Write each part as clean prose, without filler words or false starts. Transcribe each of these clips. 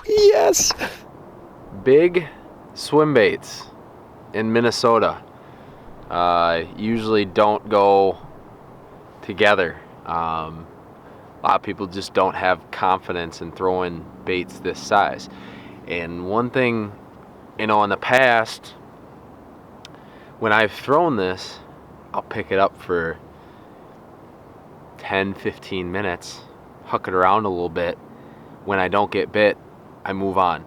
Yes! Big swim baits in Minnesota usually don't go together. A lot of people just don't have confidence in throwing baits this size. And one thing, in the past, when I've thrown this, I'll pick it up for 10-15 minutes, huck it around a little bit. When I don't get bit, I move on.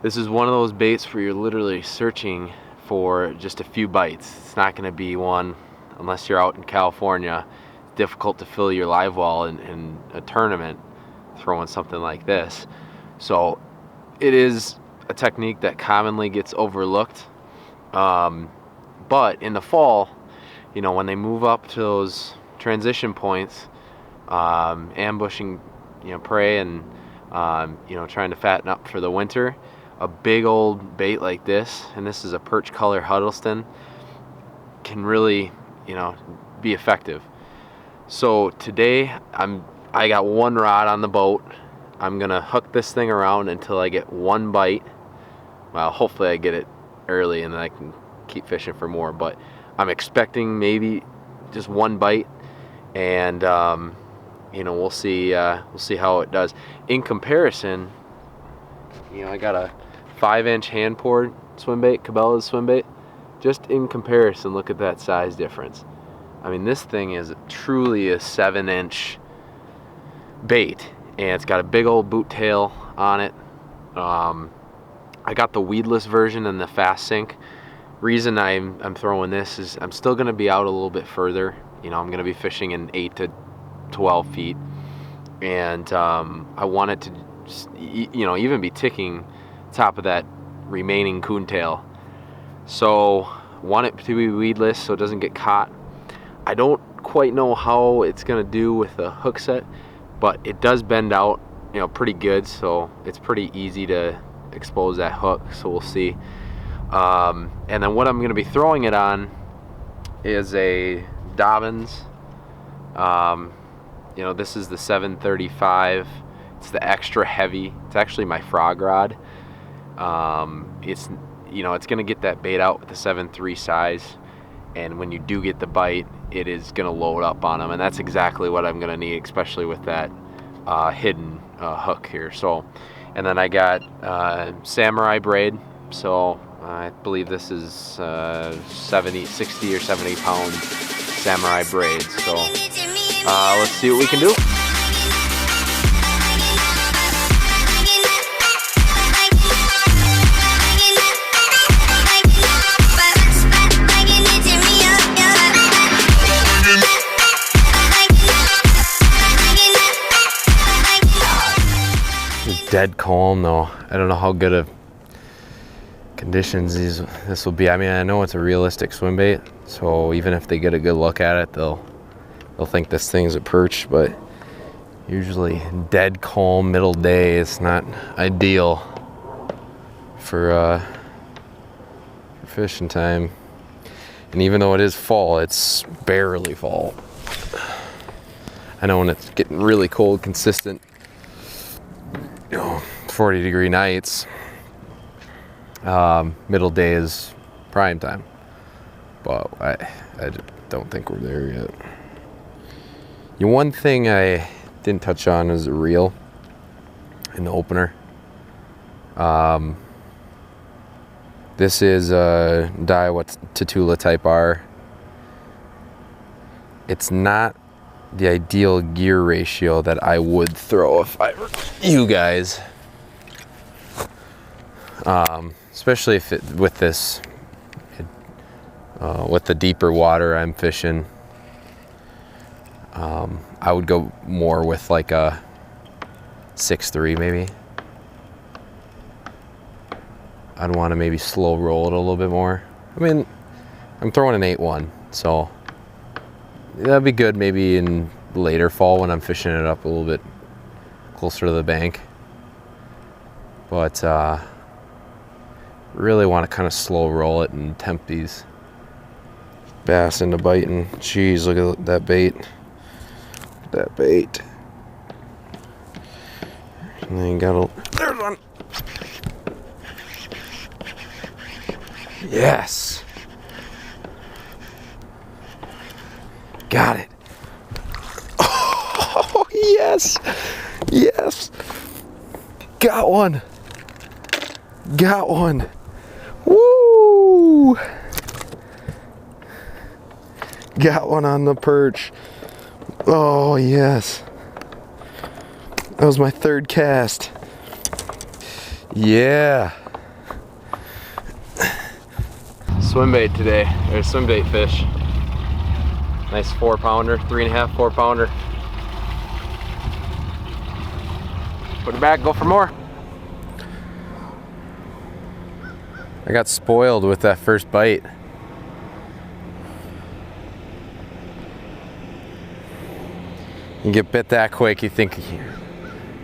This is one of those baits where you're literally searching for just a few bites. It's not going to be one, unless you're out in California. It's difficult to fill your live well in a tournament throwing something like this. So it is a technique that commonly gets overlooked. But in the fall, when they move up to those transition points, ambushing, prey and, trying to fatten up for the winter, a big old bait like this, and this is a perch color Huddleston, can really, be effective. So today I got one rod on the boat. I'm gonna hook this thing around until I get one bite. Well, hopefully I get it early and then I can keep fishing for more, but I'm expecting maybe just one bite, and we'll see how it does. In comparison, I got a 5-inch hand poured swim bait, Cabela's swim bait. Just in comparison, look at that size difference. I mean, this thing is truly a 7-inch bait, and it's got a big old boot tail on it. I got the weedless version and the fast sink. Reason I'm throwing this is I'm still going to be out a little bit further. I'm going to be fishing in 8 to 12 feet, and I want it to just, even be ticking top of that remaining coontail. So want it to be weedless so it doesn't get caught. I don't quite know how it's going to do with the hook set, but it does bend out, pretty good, so it's pretty easy to expose that hook, so we'll see. And then what I'm going to be throwing it on is a Dobbins. This is the 735. It's the extra heavy. It's actually my frog rod. It's going to get that bait out with the 7.3 size, and when you do get the bite, it is going to load up on them, and that's exactly what I'm going to need, especially with that hidden hook here. So, and then I got samurai braid. So I believe this is 60 or 70 pound samurai braid. So let's see what we can do. Dead calm though. I don't know how good of conditions this will be. I mean, I know it's a realistic swim bait, so even if they get a good look at it, they'll think this thing's a perch, but usually dead calm middle day is not ideal for fishing time. And even though it is fall, it's barely fall. I know when it's getting really cold, consistent, 40-degree nights, middle day is prime time, but I don't think we're there yet. One thing I didn't touch on is the reel in the opener. This is a Daiwa Tatula Type R. It's not the ideal gear ratio that I would throw if I were you guys. Especially if with the deeper water I'm fishing, I would go more with like a 6.3 maybe. I'd want to maybe slow roll it a little bit more. I mean, I'm throwing an 8.1, so that'd be good maybe in later fall when I'm fishing it up a little bit closer to the bank. But really want to kind of slow roll it and tempt these bass into biting. Jeez, look at that bait. That bait. And then there's one. Yes. Got it. Oh, yes. Yes. Got one. Got one. Woo! Got one on the perch. Oh, yes. That was my third cast. Yeah. Swim bait today. There's swim bait fish. Nice 4-pounder, 3.5, 4-pounder. Put it back, go for more. I got spoiled with that first bite. You get bit that quick, you think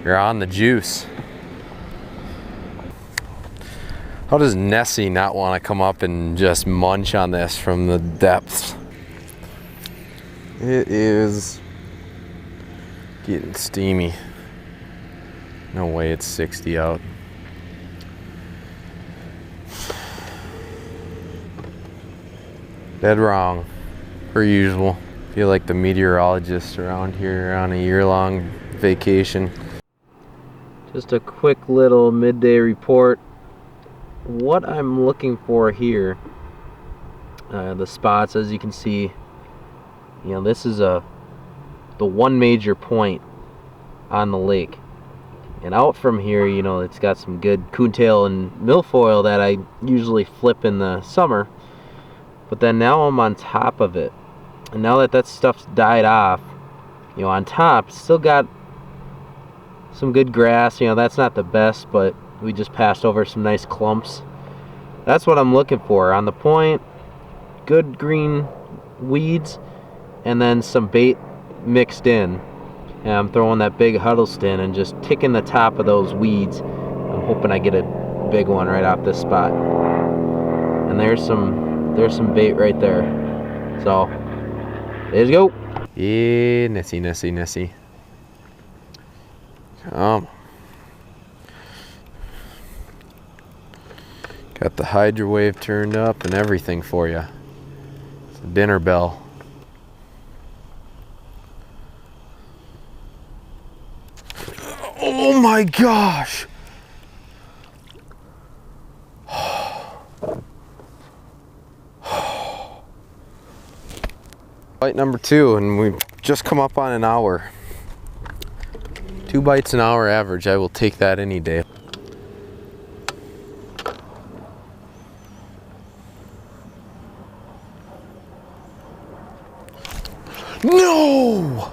you're on the juice. How does Nessie not want to come up and just munch on this from the depths? It is getting steamy. No way it's 60 out. Dead wrong, per usual. Feel like the meteorologists around here on a year-long vacation. Just a quick little midday report. What I'm looking for here, the spots, as you can see, you know, this is the one major point on the lake. And out from here, you know, it's got some good coontail and milfoil that I usually flip in the summer. But then now I'm on top of it. And now that that stuff's died off, you know, on top, still got some good grass. You know, that's not the best, but we just passed over some nice clumps. That's what I'm looking for. On the point, good green weeds, and then some bait mixed in. And I'm throwing that big Huddleston and just ticking the top of those weeds. I'm hoping I get a big one right off this spot. And there's some bait right there. So, there you go. Yeah, Nessie, Nessie, Nessie. Come. Got the hydro wave turned up and everything for you. It's a dinner bell. Oh my gosh! Bite number 2, and we've just come up on an hour. 2 bites an hour average. I will take that any day. No!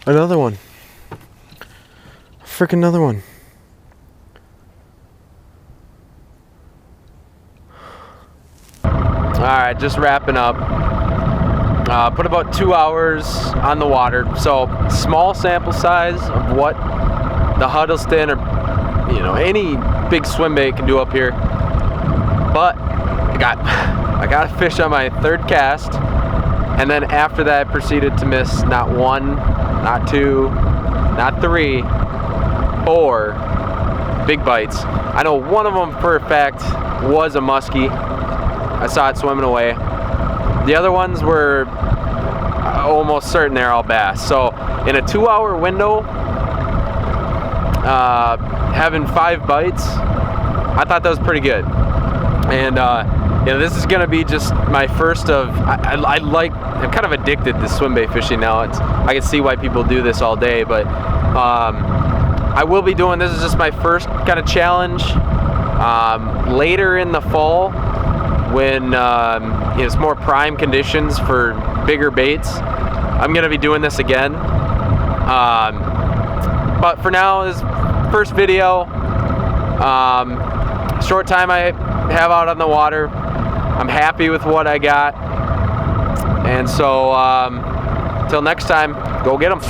Another one. Frickin' another one. Alright, just wrapping up. Put about 2 hours on the water. So, small sample size of what the Huddleston or, you know, any big swim bait can do up here. But I got a fish on my 3rd cast. And then after that, I proceeded to miss not 1, not 2, not 3, 4 big bites. I know one of them for a fact was a muskie. I saw it swimming away. The other ones were almost certain they're all bass. So in a 2-hour window, having 5 bites, I thought that was pretty good. And this is gonna be just my first of, I'm kind of addicted to swim bait fishing now. I can see why people do this all day, but I will be doing, this is just my first kind of challenge. Later in the fall, when it's more prime conditions for bigger baits, I'm gonna be doing this again. But for now, this first video, short time I have out on the water. I'm happy with what I got. And so, till next time, go get them.